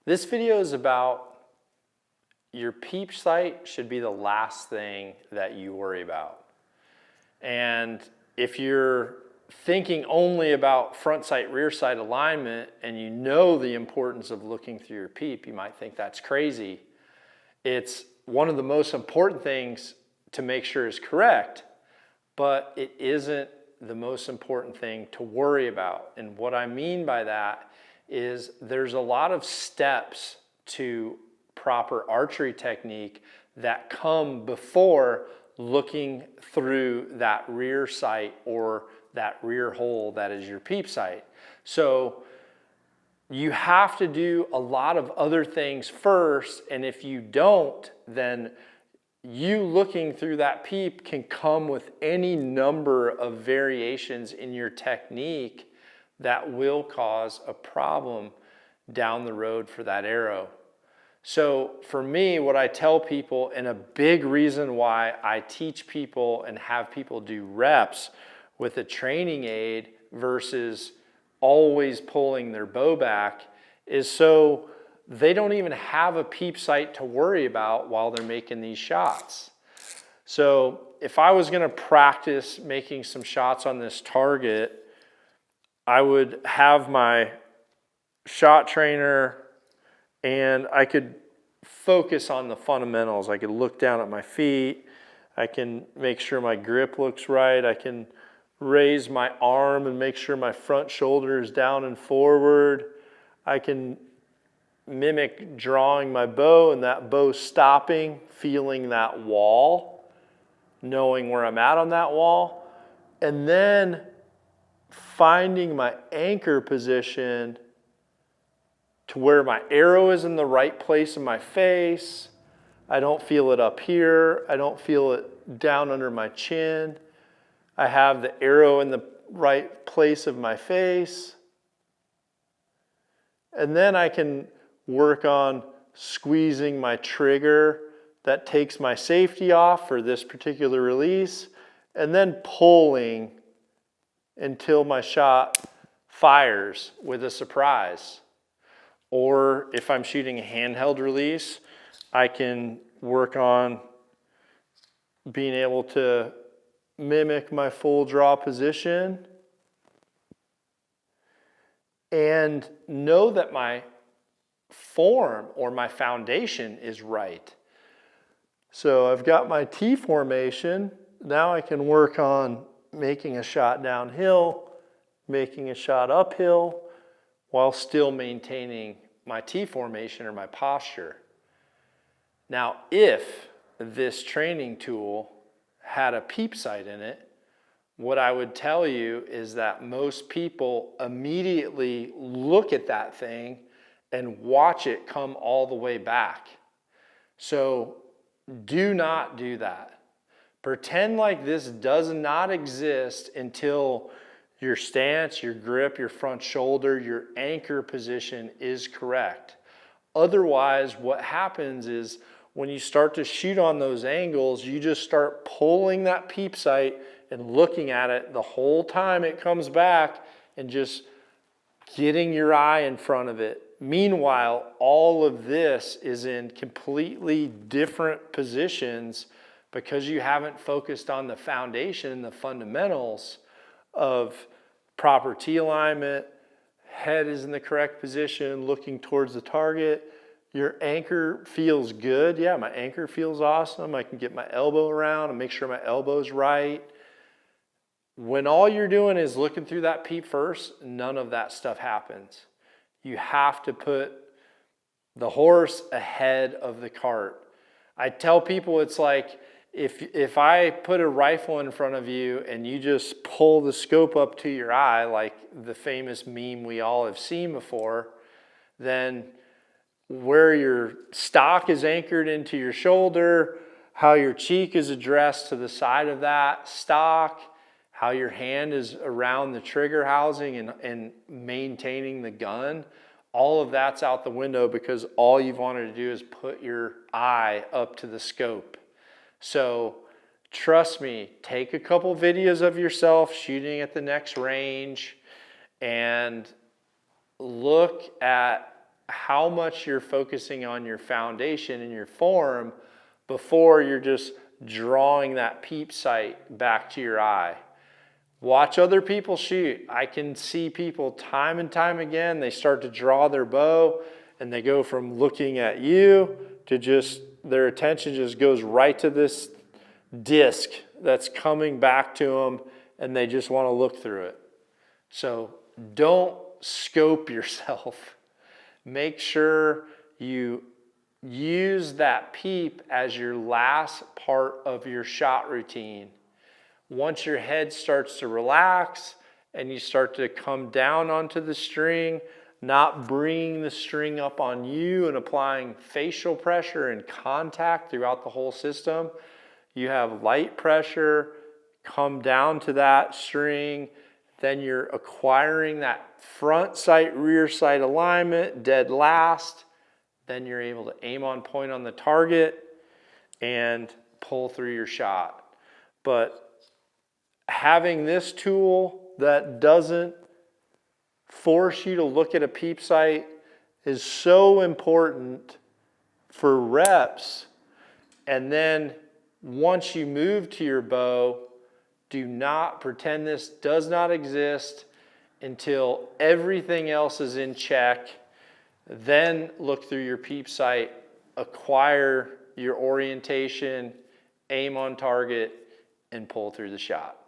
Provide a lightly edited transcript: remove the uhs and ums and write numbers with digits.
This video is about your peep sight should be the last thing that you worry about. And if you're thinking only about front sight, rear sight alignment, and you know the importance of looking through your peep, you might think that's crazy. It's one of the most important things to make sure is correct, but it isn't the most important thing to worry about. And what I mean by that is there's a lot of steps to proper archery technique that come before looking through that rear sight or that rear hole that is your peep sight. So you have to do a lot of other things first, and if you don't, then you looking through that peep can come with any number of variations in your technique that will cause a problem down the road for that arrow. So for me, what I tell people, and a big reason why I teach people and have people do reps with a training aid versus always pulling their bow back, is so they don't even have a peep sight to worry about while they're making these shots. So if I was gonna practice making some shots on this target, I would have my shot trainer and I could focus on the fundamentals. I could look down at my feet. I can make sure my grip looks right. I can raise my arm and make sure my front shoulder is down and forward. I can mimic drawing my bow and that bow stopping, feeling that wall, knowing where I'm at on that wall, and then finding my anchor position to where my arrow is in the right place in my face. I don't feel it up here. I don't feel it down under my chin. I have the arrow in the right place of my face. And then I can work on squeezing my trigger that takes my safety off for this particular release, and then pulling until my shot fires with a surprise. Or if I'm shooting a handheld release, I can work on being able to mimic my full draw position and know that my form or my foundation is right. So I've got my T formation. Now I can work on making a shot downhill, making a shot uphill, while still maintaining my T formation or my posture. Now, if this training tool had a peep sight in it, what I would tell you is that most people immediately look at that thing and watch it come all the way back. So do not do that. Pretend like this does not exist until your stance, your grip, your front shoulder, your anchor position is correct. Otherwise, what happens is when you start to shoot on those angles, you just start pulling that peep sight and looking at it the whole time it comes back and just getting your eye in front of it. Meanwhile, all of this is in completely different positions because you haven't focused on the foundation, the fundamentals of proper T alignment, head is in the correct position, looking towards the target. Your anchor feels good. Yeah, my anchor feels awesome. I can get my elbow around and make sure my elbow's right. When all you're doing is looking through that peep first, none of that stuff happens. You have to put the horse ahead of the cart. I tell people it's like if I put a rifle in front of you and you just pull the scope up to your eye, like the famous meme we all have seen before, then where your stock is anchored into your shoulder, how your cheek is addressed to the side of that stock, how your hand is around the trigger housing and maintaining the gun, all of that's out the window because all you've wanted to do is put your eye up to the scope. So trust me, take a couple videos of yourself shooting at the next range and look at how much you're focusing on your foundation and your form before you're just drawing that peep sight back to your eye. Watch other people shoot. I can see people time and time again, they start to draw their bow and they go from looking at you to just, their attention just goes right to this disc that's coming back to them and they just want to look through it. So don't scope yourself. Make sure you use that peep as your last part of your shot routine. Once your head starts to relax and you start to come down onto the string, not bringing the string up on you and applying facial pressure and contact throughout the whole system, you have light pressure, come down to that string, then you're acquiring that front sight, rear sight alignment, dead last. Then you're able to aim on point on the target and pull through your shot. But having this tool that doesn't force you to look at a peep sight is so important for reps. And then once you move to your bow, do not pretend this does not exist until everything else is in check. Then look through your peep sight, acquire your orientation, aim on target, and pull through the shot.